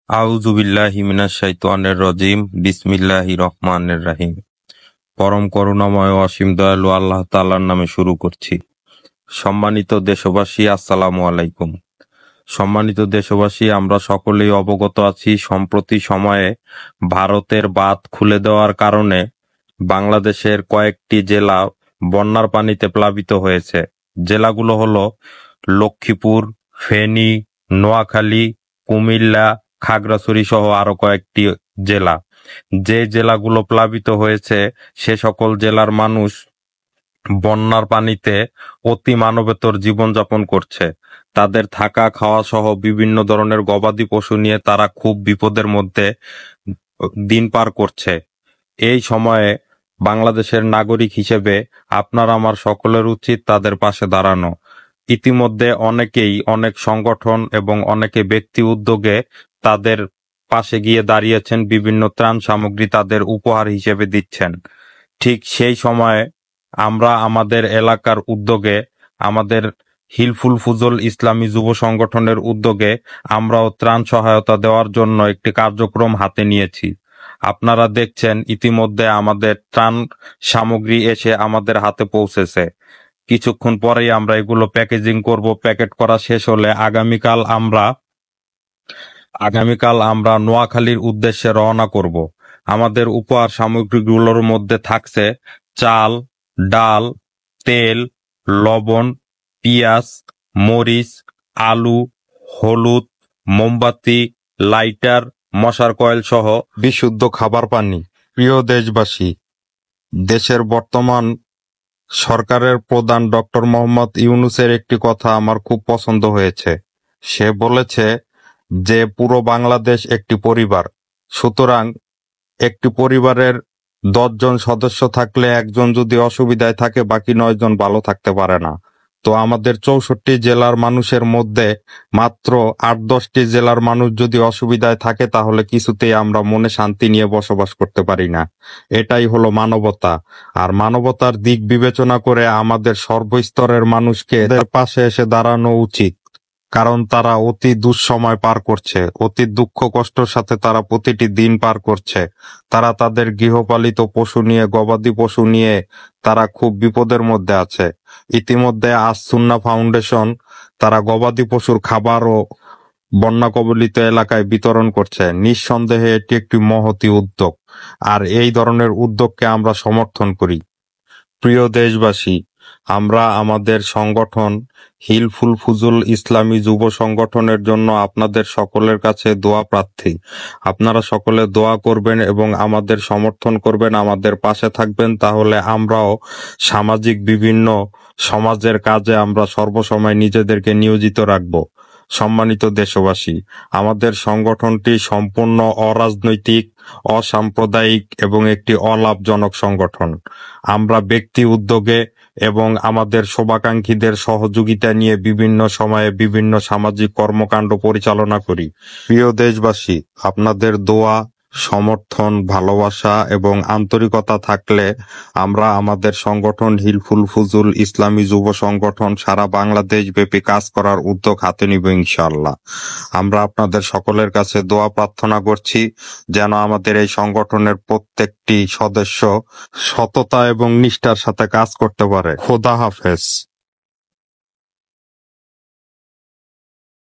আউযু বিল্লাহি মিনাশ শাইতানির রাজিম। বিসমিল্লাহির রহমানির রহিম। পরম করুণাময় ও অসীম দয়ালু আল্লাহ তাআলার নামে শুরু করছি। সম্মানিত দেশবাসী, আসসালামু আলাইকুম। সম্মানিত দেশবাসী, আমরা সকলেই অবগত আছি সম্প্রতি সময়ে ভারতের বাঁধ খুলে দেওয়ার কারণে বাংলাদেশের কয়েকটি জেলা বন্যার পানিতে প্লাবিত হয়েছে। জেলাগুলো হলো লক্ষ্মীপুর, ফেনী, নোয়াখালী, কুমিল্লা, খাগড়াছড়ি সহ আরো কয়েকটি জেলা। যে জেলাগুলো প্লাবিত হয়েছে সে সকল জেলার মানুষ বন্যার পানিতে অতি মানবেতর জীবনযাপন করছে। তাদের থাকা খাওয়া সহ বিভিন্ন ধরনের গবাদি পশু নিয়ে তারা খুব বিপদের মধ্যে দিন পার করছে। এই সময়ে বাংলাদেশের নাগরিক হিসেবে আপনার আমার সকলের উচিত তাদের পাশে দাঁড়ানো। ইতিমধ্যে অনেকেই অনেক সংগঠন এবং অনেকে ব্যক্তি উদ্যোগে তাদের পাশে গিয়ে দাঁড়িয়েছেন, বিভিন্ন ত্রাণ সামগ্রী তাদের উপহার হিসেবে দিচ্ছেন। ঠিক সেই সময়ে আমরা আমাদের এলাকার উদ্যোগে, আমাদের হিলফুল ফুজল ইসলামী যুব সংগঠনের উদ্যোগে আমরাও ত্রাণ সহায়তা দেওয়ার জন্য একটি কার্যক্রম হাতে নিয়েছি। আপনারা দেখছেন ইতিমধ্যে আমাদের ত্রাণ সামগ্রী এসে আমাদের হাতে পৌঁছেছে। কিছুক্ষণ পরেই আমরা এগুলো প্যাকেজিং করব। প্যাকেট করা শেষ হলে আগামীকাল আমরা নোয়াখালীর উদ্দেশ্যে রওনা করব। আমাদের উপহার সামগ্রীগুলোর মধ্যে থাকছে চাল, ডাল, তেল, লবণ, পেঁয়াজ, মরিচ, আলু, হলুদ, মোমবাতি, লাইটার, মশার কয়েল সহ বিশুদ্ধ খাবার পানি। প্রিয় দেশবাসী, দেশের বর্তমান সরকারের প্রধান ডক্টর মোহাম্মদ ইউনূসের একটি কথা আমার খুব পছন্দ হয়েছে। সে বলেছে যে পুরো বাংলাদেশ একটি পরিবার, সুতরাং একটি পরিবারের 10 জন সদস্য থাকলে একজন যদি অসুবিধায় থাকে বাকি 9 জন ভালো থাকতে পারে না। তো আমাদের 64 জেলার মানুষের মধ্যে মাত্র 8-10টি জেলার মানুষ যদি অসুবিধায় থাকে তাহলে কিছুতেই আমরা মনে শান্তি নিয়ে বসবাস করতে পারি না। এটাই হলো মানবতা। আর মানবতার দিক বিবেচনা করে আমাদের সর্বস্তরের মানুষকে এদের পাশে এসে দাঁড়ানো উচিত, কারণ তারা অতি দুঃসময় পার করছে, অতি দুঃখ কষ্টের সাথে তারা প্রতিটি দিন পার করছে। তারা তাদের গৃহপালিত পশু নিয়ে, গবাদি পশু নিয়ে তারা খুব বিপদের মধ্যে আছে। ইতিমধ্যে আস সুন্নাহ ফাউন্ডেশন তারা গবাদি পশুর খাবারও বন্যা কবলিত এলাকায় বিতরণ করছে। নিঃসন্দেহে এটি একটি মহতী উদ্যোগ, আর এই ধরনের উদ্যোগকে আমরা সমর্থন করি। প্রিয় দেশবাসী, আমরা আমাদের সংগঠন হিলফুল ফুজুল ইসলামী যুব সংগঠনের জন্য আপনাদের সকলের কাছে দোয়া প্রার্থী। আপনারা সকলে দোয়া করবেন এবং আমাদের সমর্থন করবেন, আমাদের পাশে থাকবেন, তাহলে আমরাও সামাজিক বিভিন্ন সমাজের কাজে আমরা সর্বসময় নিজেদেরকে নিয়োজিত রাখব। সম্মানিত দেশবাসী, আমাদের সংগঠনটি সম্পূর্ণ অরাজনৈতিক, অসাম্প্রদায়িক এবং একটি অলাভজনক সংগঠন। আমরা ব্যক্তি উদ্যোগে এবং আমাদের শুভাকাঙ্ক্ষীদের সহযোগিতা নিয়ে বিভিন্ন সময়ে বিভিন্ন সামাজিক কর্মকাণ্ড পরিচালনা করি। প্রিয় দেশবাসী, আপনাদের দোয়া, সমর্থন, ভালোবাসা এবং আন্তরিকতা থাকলে আমরা আমাদের সংগঠন হিলফুল ফুজুল ইসলামী যুব সংগঠন সারা বাংলাদেশ ব্যাপী কাজ করার উদ্যোগ হাতে নিব ইনশাআল্লাহ। আমরা আপনাদের সকলের কাছে দোয়া প্রার্থনা করছি যেন আমাদের এই সংগঠনের প্রত্যেকটি সদস্য সততা এবং নিষ্ঠার সাথে কাজ করতে পারে। খোদা হাফেজ।